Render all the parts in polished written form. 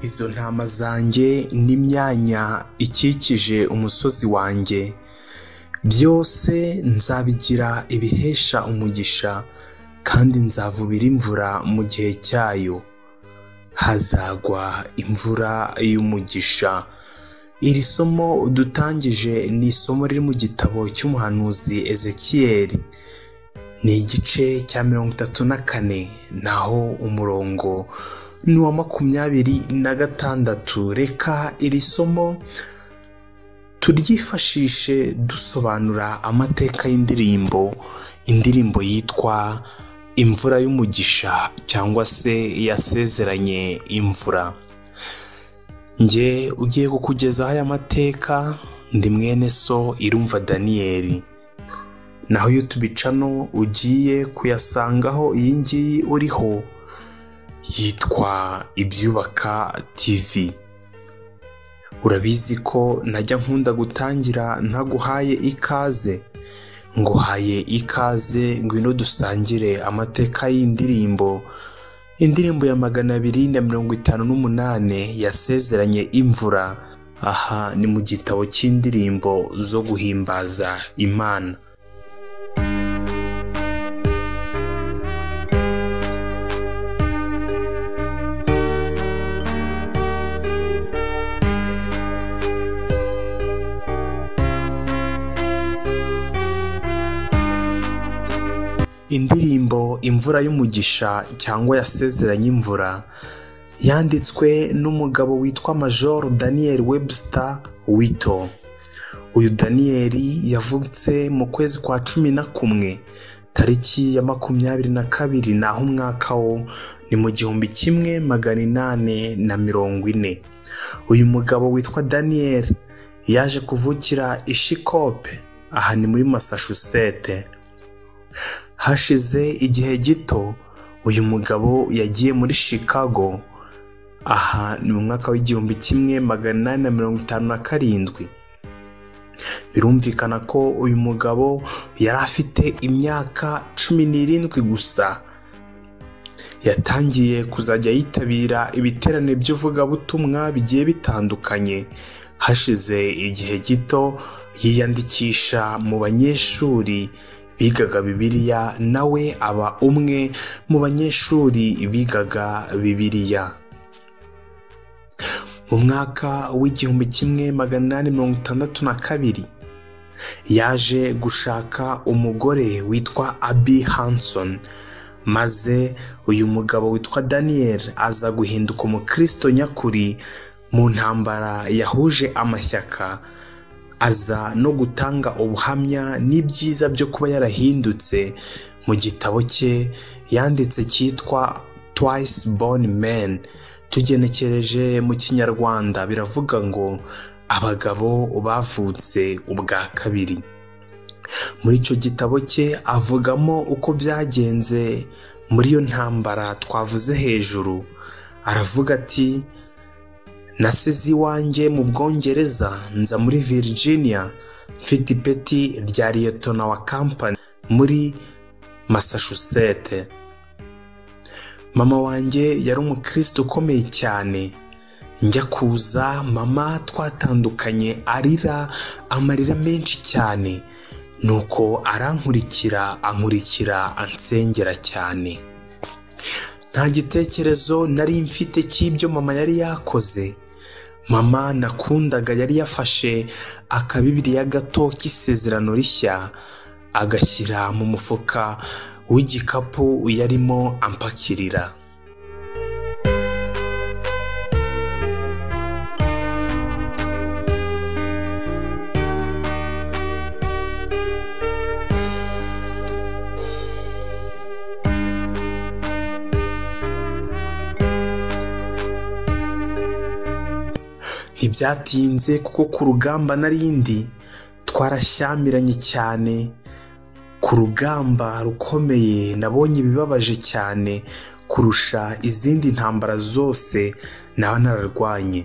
Izo ntama zanjye n'imyanya ikikije umusozi wanjye byose nzabigira ibihesha umugisha, kandi nzavubira imvura mu gihe cyayo, hazagwa imvura y'umugisha. Iri somo dutangije ni isomo riri mu gitabo cy'umuhanuzi Ezekiyeli, ni igice cya 34 naho umurongo ni wa 26. Reka iri somo turyifashishe dusobanura amateka y'indirimbo yitwa Imvura y'umugisha cyangwa se Yasezeranye imvura. Nge ugiye kukugezaho aya mateka ndi mwene so Irumva Daniel, naho YouTube channel ugiye kuyasangaho iyi ngiyi uriho yitwa Ibyubaka TV. Urabizi ko najya nkunda gutangira ntaguhaye ikaze, nguhaye ikaze ngwino dusangire amateka y'indirimbo ya 258 Yasezeranye imvura. Aha ni mu gitabo cy'indirimbo zo guhimbaza Imana. Indirimbo Imvura y'umugisha cyangwa Yasezeranye imvura yanditswe n'umugabo witwa Major Daniel Webster Wito. Uyu Daniel yavutse mu kwezi kwa 11 tariki ya 22 naho umwaka wo ni mu 1840. Uyu mugabo witwa Daniel yaje kuvukira i Shikope, aha ni muri Massachusetts. Hashize igihe gito uyu mugabo yagiye muri Chicago, aha ni mu mwaka wa 1857. Birumvikana ko uyu mugabo yari afite imyaka 17 gusa. Yatangiye kuzajya yitabira ibiterane by'uvugabutumwa bigiye bitandukanye. Hashize igihe gito yiyandikisha mu banyeshuri bigaga Bibiliya, nawe aba umwe mu banyeshuri bigaga Bibiliya. Mu mwaka w'1862 yaje gushaka umugore witwa Abby Hanson, maze uyu mugabo witwa Daniel aza guhinduka umukristo nyakuri mu ntambara yahuje amashyaka. Aza no gutanga ubuhamya n'ibyiza byo kuba yarahindutse mu gitabo cye yanditse cyitwa Twice Born Men. Tugenekereje mu Kinyarwanda biravuga ngo abagabo bavutse ubwa kabiri. Muri icyo gitabo cye avugamo uko byagenze muri iyo ntambara twavuze hejuru. Aravuga ati, nasize iwanjye mu Bwongereza nza muri Virginia mfite ipeti rya Liyetona wa Company muri Massachusetts. Mama wanjye yari umukristo ukomeye cyane. Njya kuza mama twatandukanye arira amarira menshi cyane, nuko ankurikira ansengera cyane. Nta gitekerezo nari mfite cy'ibyo mama yari yakoze. Mama nakundaga yari yafashe akabibiriya gato k'isezerano rishya agashyira mu mufuka w'igikapu yarimo ampakirira. Ntibyatinze kuko ku rugamba narindi twarashyamiranye cyane. Ku rugamba rukomeye nabonye ibibabaje cyane kurusha izindi ntambara zose naba nararwanye.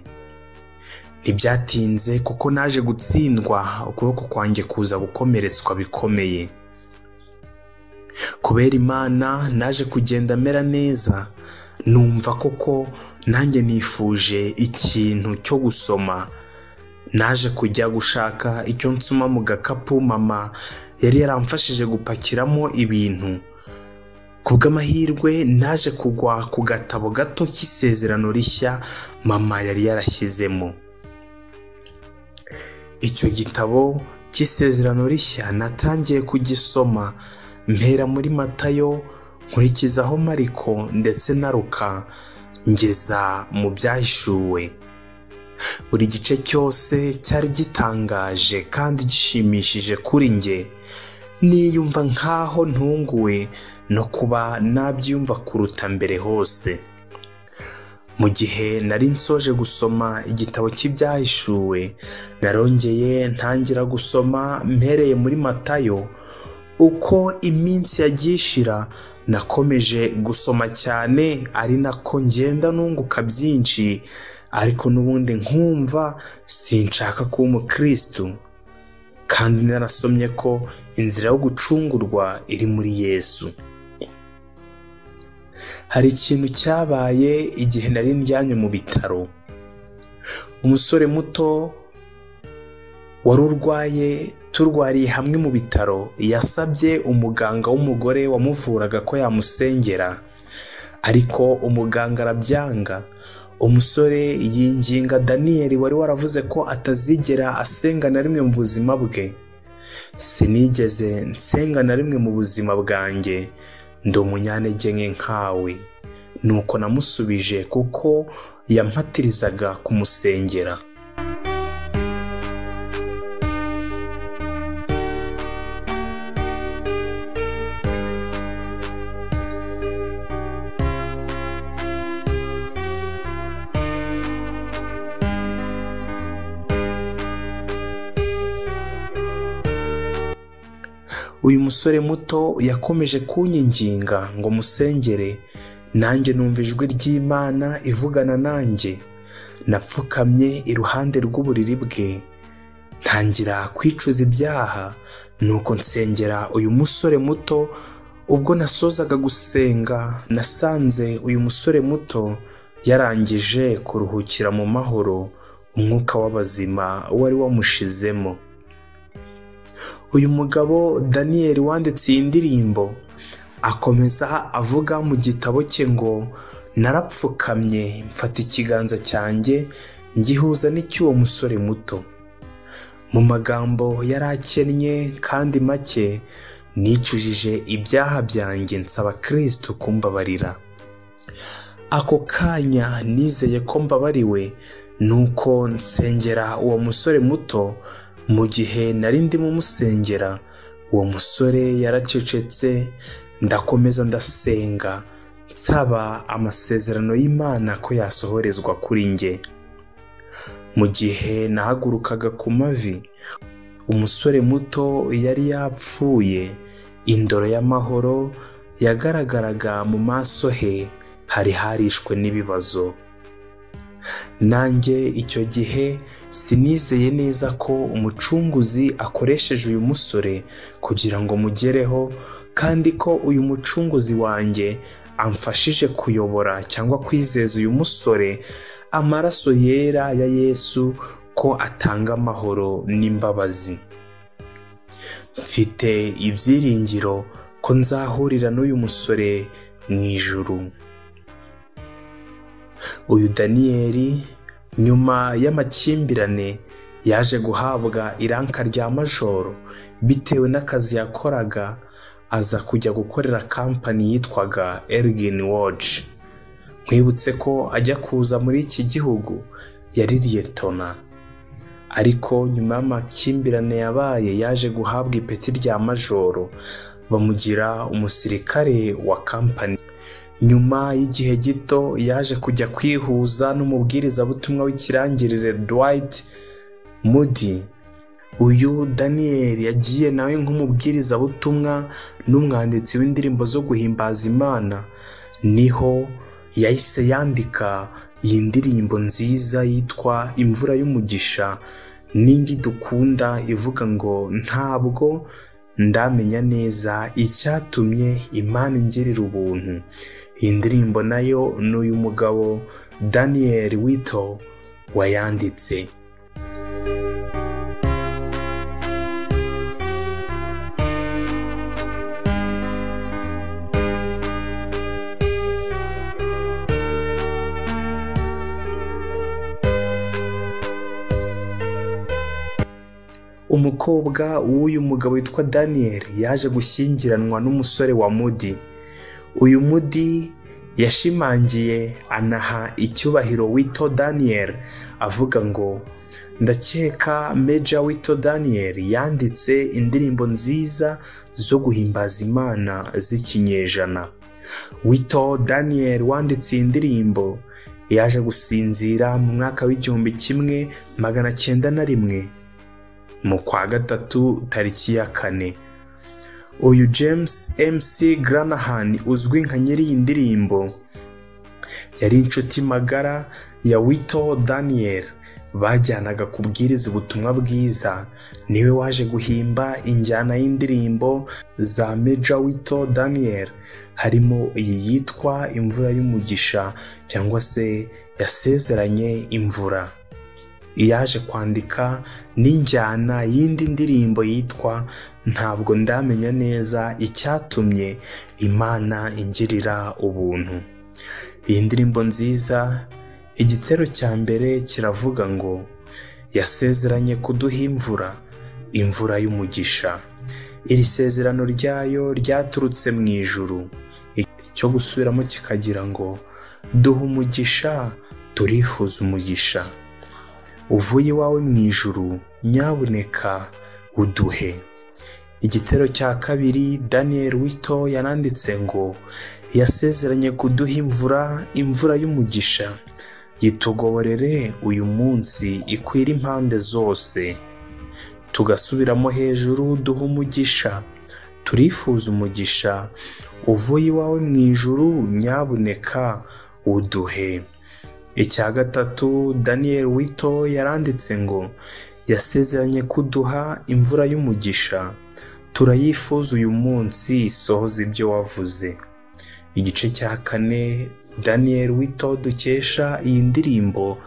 Ntibyatinze kuko naje gutsindwa, ukuboko kwanjye kuza gukomeretswa bikomeye. Kubera Imana naje kugenda mera neza, numva koko nanjye nifuje ikintu cyo gusoma. Naje kujya gushaka icyo nsoma mu gakapu mama yari yaramfashije gupakiramo ibintu. Kubw'amahirwe naje kugwa ku gatabo gato cy'isezerano rishya mama yari yarashyizemo. Icyo gitabo cy'isezerano rishya natangiye kugisoma, mpera muri Matayo, nkurikizaho Mariko ndetse na Luka, ngeza mu Byahishuwe. Buri gice cyose cyari gitangaje kandi gishimishije kuri njye, niyumva nkaho ntunguwe no kuba nabyumva kuruta mbere hose. Mu gihe nari nsoje gusoma igitabo cy'Ibyahishuwe, narongeye ntangira gusoma mpereye muri Matayo. Uko iminsi yagiye ishira, nakomeje gusoma cyane, ari nako ngenda nunguka byinshi, ariko n'ubundi nkumva sinshaka kuba umukristo, kandi narasomye ko inzira yo gucungurwa iri muri Yesu. Hari ikintu cyabaye igihe nari njyanye mu bitaro. Umusore muto wari urwaye, turwariye hamwe mu bitaro, yasabye umuganga w'umugore wamuvuraga ko yamusengera, ariko umuganga arabyanga. Umusore yinginga Daniyeli wari waravuze ko atazigera asenga na rimwe mu buzima bwe. Sinigeze nsenga na rimwe mu buzima bwanjye, ndi umunyantege nke nkawe. Nuko namusubije kuko yampatirizaga kumusengera. Uyu musore muto yakomeje kunyinginga ngo musengere, nanjye numva ijwi ry'Imana ivugana nanjye. Napfukamye iruhande rw'uburiri bwe, ntangira kwicuza ibyaha, nuko nsengera uyu musore muto. Ubwo nasozaga gusenga, nasanze uyu musore muto yarangije kuruhukira mu mahoro, umwuka w'abazima wari wamushizemo. Uyu mugabo Daniyeli wanditse iyi ndirimbo akomeza avuga mu gitabo cye ngo, narapfukamye mfata ikiganza cyanjye ngihuza n'icy'uwo musore muto. Mu magambo yari akennye kandi make, nicujije ibyaha byanjye nsaba Kristo kumbabarira. Ako kanya nizeye ko mbabariwe, nuko nsengera uwo musore muto. Mu gihe nari ndimo musengera, uwo musore yaracecetse, ndakomeza ndasenga nsaba amasezerano y'Imana ko yasohorezwa kuri njye. Mu gihe nahagurukaga ku mavi, umusore muto yari yapfuye. Indoro y'amahoro yagaragaraga mu maso he, hari harishwe n'ibibazo. Nanjye icyo gihe sinizeye neza ko umucunguzi akoresheje uyu musore kugira ngo mugereho, kandi ko uyu mucunguzi wanjye amfashije kuyobora cyangwa kwizeza uyu musore amaraso yera ya Yesu ko atanga amahoro n'imbabazi. Mfite ibyiringiro ko nzahurira n'uyu musore mu ijuru. Uyu Daniyeli nyuma y'amakimbirane yaje guhabwa iranka rya majoro bitewe n'akazi yakoraga, aza kujya gukorera kampani yitwaga Elgin Watch. Nkwibutse ko ajya kuza muri iki gihugu yari liyetona, ariko nyuma y'amakimbirane yabaye yaje guhabwa ipeti rya majoro, bamugira umusirikare wa kampani. Nyuma y'igihe gito yaje kujya kwihuza n'umubwirizabutumwa w'ikirangirire Dwight Moody. Uyu Daniyeli yagiye nawe nk'umubwirizabutumwa n'umwanditsi w'indirimbo zo guhimbaza Imana. Niho yahise yandika iyi ndirimbo nziza yitwa Imvura y'umugisha n'indi dukunda ivuga ngo ntabwo ndamenya neza icyatumye Imana ingirira ubuntu. Iyi ndirimbo nayo n'uyu mugabo Daniel Wito wayanditse. Umukobwa w'uyu mugabo witwa Daniel yaje gushyingiranwa n'umusore wa Moody. Uyu Moody yashimangiye anaha icyubahiro Wito Daniel avuga ngo ndakeka Major Wito Daniel yanditse indirimbo nziza zo guhimbaza Imana z'ikinyejana. Wito Daniel wanditse iyi ndirimbo yaje gusinzira mu mwaka w'1901 mu kwa gatatu tariki ya 4. Uyu James MC Granahan uzwi nka nyiri iyi ndirimbo yari inshuti magara ya Wito Daniel, bajyanaga kubwiriza ubutumwa bwiza. Niwe waje guhimba injyana y'indirimbo za Major Wito Daniel, harimo iyi yitwa Imvura y'umugisha cyangwa se Yasezeranye imvura. Yaje kwandika n'injyana y'indi ndirimbo yitwa Ntabwo ndamenya neza icyatumye Imana ingirira ubuntu. Iyi ndirimbo nziza igitero cya mbere kiravuga ngo yasezeranye kuduha imvura y'umugisha. Iri sezerano ryayo ryaturutse mu ijuru. Icyo gusubiramo kikagira ngo duha umugisha, turifuza umugisha uvuye iwawe mu ijuru, nyabuneka uduhe. Igitero cya kabiri Daniel Wito yaranditse ngo yasezeranye kuduha imvura y'umugisha, yitugoborere uyu munsi ikwira impande zose. Tugasubiramo hejuru, duha umugisha, turifuza umugisha uvuye iwawe mu ijuru, nyabuneka uduhe. Icya gatatu Daniel Wito yaranditse ngo yasezeranye kuduha imvura y'umugisha, turayifuza uyu munsi, sohoza ibyo wavuze. Igice cya 4 Daniel Wito dukesha iyi ndirimbo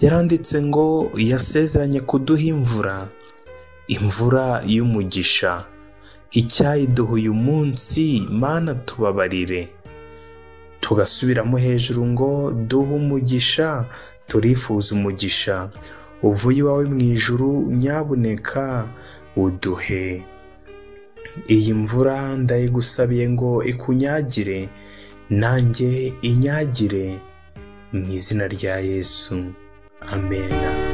yaranditse ngo yasezeranye kuduha imvura y'umugisha, icyayiduha uyu munsi, Mana tubabarire. Tugasubiramo hejuru ngo duha umugisha, turifuza umugisha uvuye iwawe mu ijuru, nyabuneka uduhe. Iyi mvura ndayigusabiye ngo ikunyagire, nanjye inyagire mu izina rya Yesu, amen.